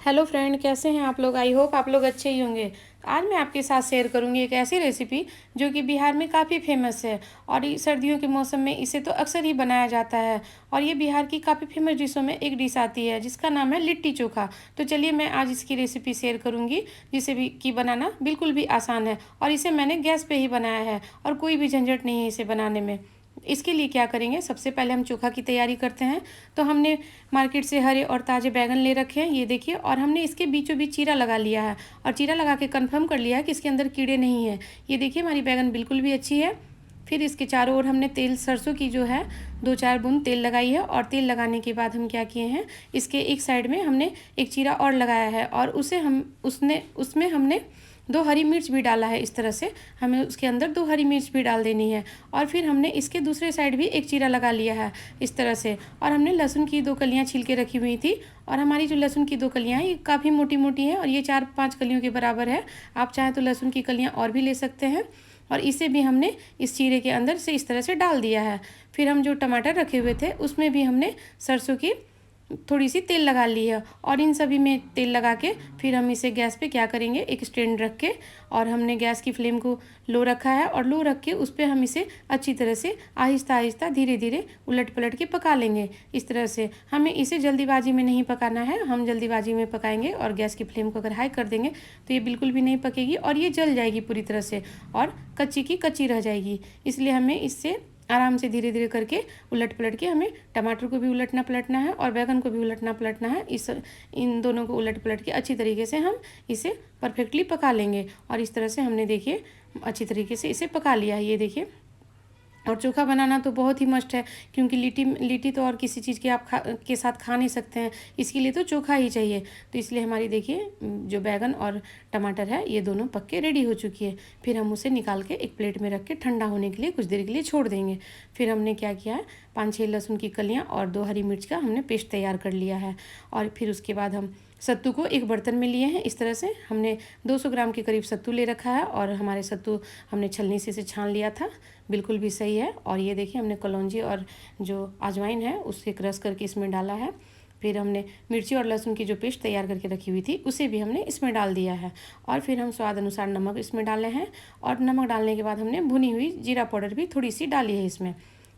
Hello friend, कैसे हैं आप लोग। आई होप आप लोग अच्छे ही होंगे। आज मैं आपके साथ शेयर करूंगी एक ऐसी रेसिपी जो कि बिहार में काफ़ी फेमस है। और सर्दियों के मौसम में इसे तो अक्सर ही बनाया जाता है। और ये बिहार की काफ़ी फेमस डिशों में एक डिश आती है जिसका नाम है लिट्टी चोखा। तो चलिए मैं आज इसकी रेसिपी शेयर करूंगी, जिसे भी कि बनाना बिल्कुल भी आसान है। और इसे मैंने गैस पे ही बनाया है और कोई भी झंझट नहीं है इसे बनाने में। इसके लिए क्या करेंगे, सबसे पहले हम चोखा की तैयारी करते हैं। तो हमने मार्केट से हरे और ताज़े बैंगन ले रखे हैं, ये देखिए। और हमने इसके बीचों बीच चीरा लगा लिया है और चीरा लगा के कंफर्म कर लिया है कि इसके अंदर कीड़े नहीं हैं। ये देखिए हमारी बैंगन बिल्कुल भी अच्छी है। फिर इसके चारों ओर हमने तेल, सरसों की जो है 2-4 बूंद तेल लगाई है। और तेल लगाने के बाद हम क्या किए हैं, इसके एक साइड में हमने एक चीरा और लगाया है और उसे हम उसमें हमने 2 हरी मिर्च भी डाला है। इस तरह से हमें उसके अंदर 2 हरी मिर्च भी डाल देनी है। और फिर हमने इसके दूसरे साइड भी एक चीरा लगा लिया है इस तरह से। और हमने लहसुन की 2 कलियां छील के रखी हुई थी। और हमारी जो लहसुन की 2 कलियां हैं ये काफ़ी मोटी मोटी हैं और ये 4-5 कलियों के बराबर है। आप चाहें तो लहसुन की कलियां और भी ले सकते हैं। और इसे भी हमने इस चीरे के अंदर से इस तरह से डाल दिया है। फिर हम जो टमाटर रखे हुए थे उसमें भी हमने सरसों की थोड़ी सी तेल लगा ली है। और इन सभी में तेल लगा के फिर हम इसे गैस पे क्या करेंगे, एक स्टैंड रख के, और हमने गैस की फ्लेम को लो रखा है। और लो रख के उस पर हम इसे अच्छी तरह से आहिस्ता आहिस्ता धीरे धीरे उलट पलट के पका लेंगे। इस तरह से हमें इसे जल्दीबाजी में नहीं पकाना है। हम जल्दीबाजी में पकाएंगे और गैस की फ्लेम को अगर हाई कर देंगे तो ये बिल्कुल भी नहीं पकेगी और ये जल जाएगी पूरी तरह से और कच्ची की कच्ची रह जाएगी। इसलिए हमें इससे आराम से धीरे धीरे करके उलट पलट के हमें टमाटर को भी उलटना पलटना है और बैगन को भी उलटना पलटना है। इन दोनों को उलट पलट के अच्छी तरीके से हम इसे परफेक्टली पका लेंगे। और इस तरह से हमने देखिए अच्छी तरीके से इसे पका लिया है, ये देखिए। और चोखा बनाना तो बहुत ही मस्ट है, क्योंकि लिट्टी लिट्टी तो और किसी चीज़ के आप के साथ खा नहीं सकते हैं। इसके लिए तो चोखा ही चाहिए। तो इसलिए हमारी देखिए जो बैगन और टमाटर है ये दोनों पक के रेडी हो चुकी है। फिर हम उसे निकाल के एक प्लेट में रख के ठंडा होने के लिए कुछ देर के लिए छोड़ देंगे। फिर हमने क्या किया है, 5-6 लहसुन की कलियाँ और 2 हरी मिर्च का हमने पेस्ट तैयार कर लिया है। और फिर उसके बाद हम सत्तू को एक बर्तन में लिए हैं। इस तरह से हमने 200 ग्राम के करीब सत्तू ले रखा है। और हमारे सत्तू हमने छलनी से इसे छान लिया था, बिल्कुल भी सही है। और ये देखिए हमने कलौंजी और जो अजवाइन है उससे क्रश करके इसमें डाला है। फिर हमने मिर्ची और लहसुन की जो पेस्ट तैयार करके रखी हुई थी उसे भी हमने इसमें डाल दिया है। और फिर हम स्वाद अनुसार नमक इसमें डाले हैं। और नमक डालने के बाद हमने भुनी हुई जीरा पाउडर भी थोड़ी सी डाली है इसमें।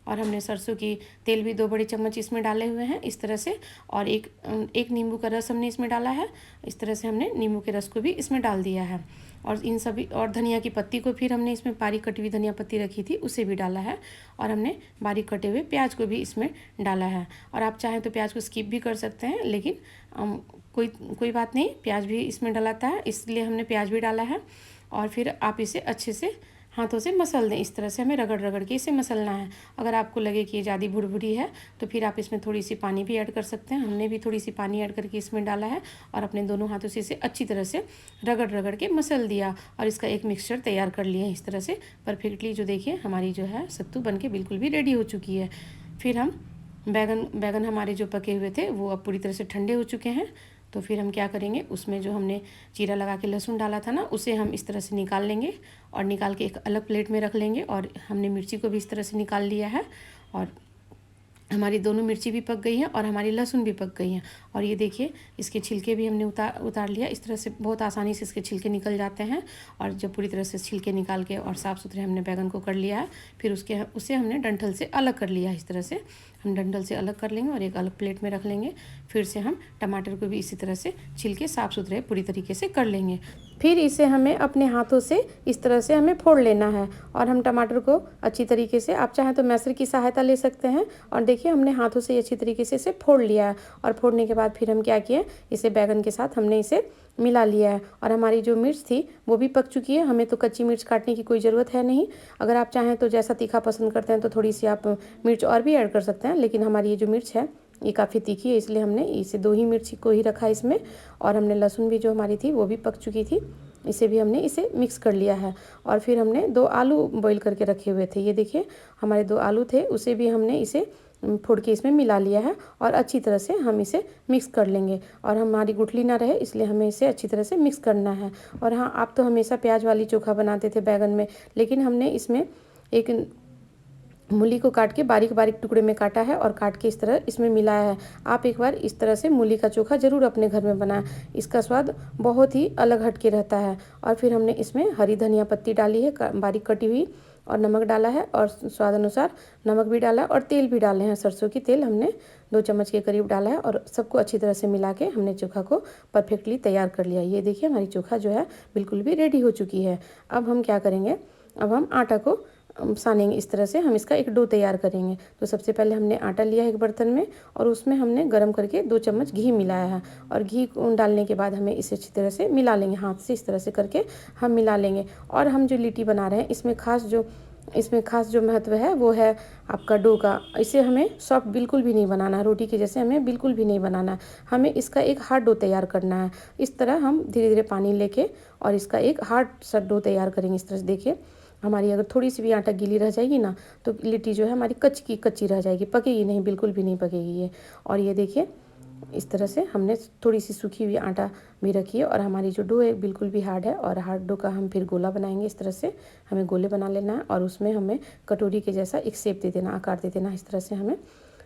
और हमने सरसों की तेल भी 2 बड़े चम्मच इसमें डाले हुए हैं इस तरह से। और एक नींबू का रस हमने इसमें डाला है। इस तरह से हमने नींबू के रस को भी इसमें डाल दिया है। और इन सभी और धनिया की पत्ती को फिर हमने इसमें बारीक कटी हुई धनिया पत्ती रखी थी उसे भी डाला है। और हमने बारीक कटे हुए प्याज को भी इसमें डाला है। और आप चाहें तो प्याज को स्किप भी कर सकते हैं, लेकिन कोई कोई बात नहीं, प्याज भी इसमें डलाता है इसलिए हमने प्याज भी डाला है। और फिर आप इसे अच्छे से हाथों से मसल दें। इस तरह से हमें रगड़ रगड़ के इसे मसलना है। अगर आपको लगे कि ये ज़्यादा भुरभुरी है तो फिर आप इसमें थोड़ी सी पानी भी ऐड कर सकते हैं। हमने भी थोड़ी सी पानी ऐड करके इसमें डाला है। और अपने दोनों हाथों से इसे अच्छी तरह से रगड़ रगड़ के मसल दिया और इसका एक मिक्सचर तैयार कर लिए इस तरह से परफेक्टली। जो देखिए हमारी जो है सत्तू बन के बिल्कुल भी रेडी हो चुकी है। फिर हम बैगन हमारे जो पके हुए थे वो अब पूरी तरह से ठंडे हो चुके हैं। तो फिर हम क्या करेंगे, उसमें जो हमने चीरा लगा के लहसुन डाला था ना उसे हम इस तरह से निकाल लेंगे और निकाल के एक अलग प्लेट में रख लेंगे। और हमने मिर्ची को भी इस तरह से निकाल लिया है। और हमारी दोनों मिर्ची भी पक गई हैं और हमारी लहसुन भी पक गई हैं। और ये देखिए इसके छिलके भी हमने उतार लिया। इस तरह से बहुत आसानी से इसके छिलके निकल जाते हैं। और जब पूरी तरह से छिलके निकाल के और साफ़ सुथरे हमने बैगन को कर लिया है, फिर उसे हमने डंठल से अलग कर लिया है। इस तरह से हम डंठल से अलग कर लेंगे और एक अलग प्लेट में रख लेंगे। फिर से हम टमाटर को भी इसी तरह से छिलके साफ़ सुथरे पूरी तरीके से कर लेंगे। फिर इसे हमें अपने हाथों से इस तरह से हमें फोड़ लेना है। और हम टमाटर को अच्छी तरीके से, आप चाहें तो मैसर की सहायता ले सकते हैं। और देखिए हमने हाथों से अच्छी तरीके से इसे फोड़ लिया है। और फोड़ने के बाद फिर हम क्या किए, इसे बैगन के साथ हमने इसे मिला लिया है। और हमारी जो मिर्च थी वो भी पक चुकी है। हमें तो कच्ची मिर्च काटने की कोई ज़रूरत है नहीं। अगर आप चाहें तो जैसा तीखा पसंद करते हैं तो थोड़ी सी आप मिर्च और भी ऐड कर सकते हैं, लेकिन हमारी ये जो मिर्च है ये काफ़ी तीखी है इसलिए हमने इसे 2 ही मिर्च को ही रखा इसमें। और हमने लहसुन भी जो हमारी थी वो भी पक चुकी थी, इसे भी हमने इसे मिक्स कर लिया है। और फिर हमने 2 आलू बॉईल करके रखे हुए थे, ये देखिए हमारे 2 आलू थे, उसे भी हमने इसे फोड़ के इसमें मिला लिया है। और अच्छी तरह से हम इसे मिक्स कर लेंगे। और हमारी गुठली ना रहे इसलिए हमें इसे अच्छी तरह से मिक्स करना है। और हाँ, आप तो हमेशा प्याज वाली चोखा बनाते थे बैगन में, लेकिन हमने इसमें एक मूली को काट के बारीक बारीक टुकड़े में काटा है और काट के इस तरह इसमें मिलाया है। आप एक बार इस तरह से मूली का चोखा ज़रूर अपने घर में बनाएं, इसका स्वाद बहुत ही अलग हटके रहता है। और फिर हमने इसमें हरी धनिया पत्ती डाली है बारीक कटी हुई, और नमक डाला है, और स्वाद अनुसार नमक भी डाला है, और तेल भी डाले हैं। सरसों की तेल हमने 2 चम्मच के करीब डाला है, और सबको अच्छी तरह से मिला के हमने चोखा को परफेक्टली तैयार कर लिया। ये देखिए हमारी चोखा जो है बिल्कुल भी रेडी हो चुकी है। अब हम क्या करेंगे, अब हम आटा को सानेंगे। इस तरह से हम इसका एक डो तैयार करेंगे। तो सबसे पहले हमने आटा लिया है एक बर्तन में, और उसमें हमने गरम करके 2 चम्मच घी मिलाया है, और घी डालने के बाद हमें इसे अच्छी तरह से मिला लेंगे। हाथ से इस तरह से करके हम मिला लेंगे। और हम जो लिट्टी बना रहे हैं इसमें खास जो महत्व है वो है आपका डो का। इसे हमें सॉफ्ट बिल्कुल भी नहीं बनाना है, रोटी के जैसे हमें बिल्कुल भी नहीं बनाना है। हमें इसका एक हार्ड डो तैयार करना है। इस तरह हम धीरे धीरे पानी लेके और इसका एक हार्ड सा डो तैयार करेंगे। इस तरह से देखिए, हमारी अगर थोड़ी सी भी आटा गीली रह जाएगी ना, तो लिट्टी जो है हमारी कच्ची रह जाएगी, पकेगी नहीं, बिल्कुल भी नहीं पकेगी ये। और ये देखिए इस तरह से हमने थोड़ी सी सूखी हुई आटा भी रखी है, और हमारी जो डो है बिल्कुल भी हार्ड है। और हार्ड डो का हम फिर गोला बनाएंगे। इस तरह से हमें गोले बना लेना है, और उसमें हमें कटोरी के जैसा एक शेप दे देना, आकार दे देना। इस तरह से हमें,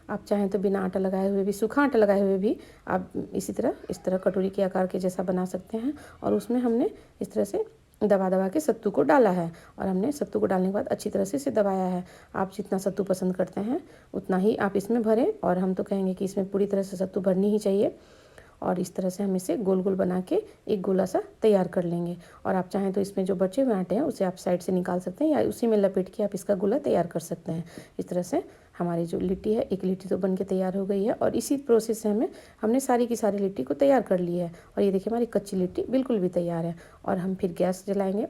आप चाहें तो बिना आटा लगाए हुए भी, सूखा आटा लगाए हुए भी आप इस तरह कटोरी के आकार के जैसा बना सकते हैं। और उसमें हमने इस तरह से दबा दबा के सत्तू को डाला है, और हमने सत्तू को डालने के बाद अच्छी तरह से इसे दबाया है। आप जितना सत्तू पसंद करते हैं उतना ही आप इसमें भरें, और हम तो कहेंगे कि इसमें पूरी तरह से सत्तू भरनी ही चाहिए। और इस तरह से हम इसे गोल गोल बना के एक गोला सा तैयार कर लेंगे। और आप चाहें तो इसमें जो बचे हुए आटे हैं उसे आप साइड से निकाल सकते हैं, या उसी में लपेट के आप इसका गोला तैयार कर सकते हैं। इस तरह से हमारी जो लिट्टी है, एक लिट्टी तो बन के तैयार हो गई है। और इसी प्रोसेस से हमने सारी की सारी लिट्टी को तैयार कर ली है। और ये देखिए हमारी कच्ची लिट्टी बिल्कुल भी तैयार है। और हम फिर गैस जलाएंगे।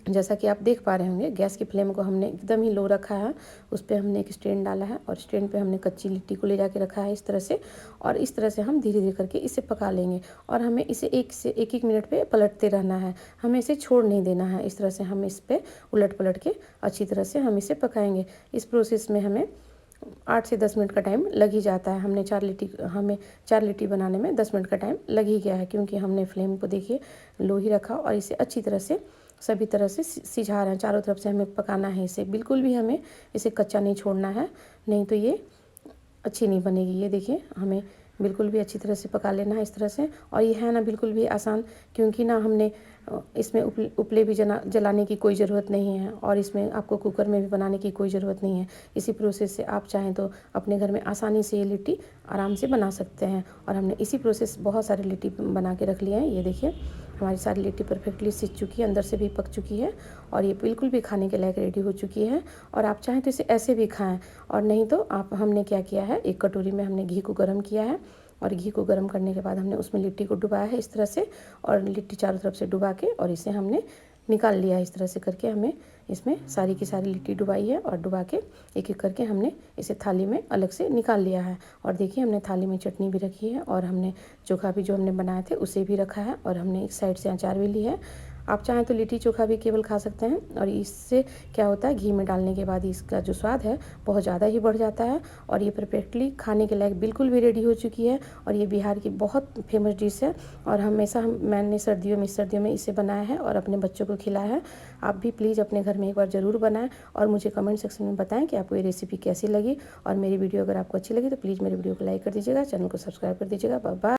जैसा कि आप देख पा रहे होंगे, गैस की फ्लेम को हमने एकदम ही लो रखा है। उस पर हमने एक स्टैंड डाला है, और स्टैंड पे हमने कच्ची लिट्टी को ले जाके रखा है इस तरह से। और इस तरह से हम धीरे धीरे करके इसे पका लेंगे, और हमें इसे एक मिनट पे पलटते रहना है। हमें इसे छोड़ नहीं देना है। इस तरह से हम इस पर उलट पलट के अच्छी तरह से हम इसे पकाएंगे। इस प्रोसेस में हमें 8 से 10 मिनट का टाइम लग ही जाता है। हमें 4 लिट्टी बनाने में 10 मिनट का टाइम लग ही गया है, क्योंकि हमने फ्लेम को देखिए लो ही रखा, और इसे अच्छी तरह से सभी तरह से सिझा रहे हैं। चारों तरफ से हमें पकाना है इसे, बिल्कुल भी हमें इसे कच्चा नहीं छोड़ना है, नहीं तो ये अच्छी नहीं बनेगी। ये देखिए हमें बिल्कुल भी अच्छी तरह से पका लेना है इस तरह से। और ये है ना बिल्कुल भी आसान, क्योंकि ना हमने इसमें उपले भी जलाने की कोई ज़रूरत नहीं है, और इसमें आपको कुकर में भी बनाने की कोई ज़रूरत नहीं है। इसी प्रोसेस से आप चाहें तो अपने घर में आसानी से ये लिट्टी आराम से बना सकते हैं। और हमने इसी प्रोसेस बहुत सारी लिट्टी बना के रख लिए हैं। ये देखिए हमारी सारी लिट्टी परफेक्टली सिक चुकी है, अंदर से भी पक चुकी है, और ये बिल्कुल भी खाने के लायक रेडी हो चुकी है। और आप चाहें तो इसे ऐसे भी खाएं, और नहीं तो हमने क्या किया है, एक कटोरी में हमने घी को गर्म किया है, और घी को गर्म करने के बाद हमने उसमें लिट्टी को डुबाया है इस तरह से, और लिट्टी चारों तरफ से डुबा के और इसे हमने निकाल लिया है। इस तरह से करके हमने इसमें सारी की सारी लिट्टी डुबाई है, और डुबा के एक एक करके हमने इसे थाली में अलग से निकाल लिया है। और देखिए हमने थाली में चटनी भी रखी है, और हमने चोखा भी जो हमने बनाए थे उसे भी रखा है, और हमने एक साइड से अचार भी ली है। आप चाहें तो लिट्टी चोखा भी केवल खा सकते हैं, और इससे क्या होता है, घी में डालने के बाद इसका जो स्वाद है बहुत ज़्यादा ही बढ़ जाता है। और ये परफेक्टली खाने के लायक बिल्कुल भी रेडी हो चुकी है, और ये बिहार की बहुत फेमस डिश है। और मैंने सर्दियों में इसे बनाया है और अपने बच्चों को खिलाया है। आप भी प्लीज़ अपने घर में एक बार ज़रूर बनाएं, और मुझे कमेंट सेक्शन में बताएं कि आपको ये रेसिपी कैसी लगी। और मेरी वीडियो अगर आपको अच्छी लगी तो प्लीज़ मेरी वीडियो को लाइक कर दीजिएगा, चैनल को सब्सक्राइब कर दीजिएगा। Bye bye.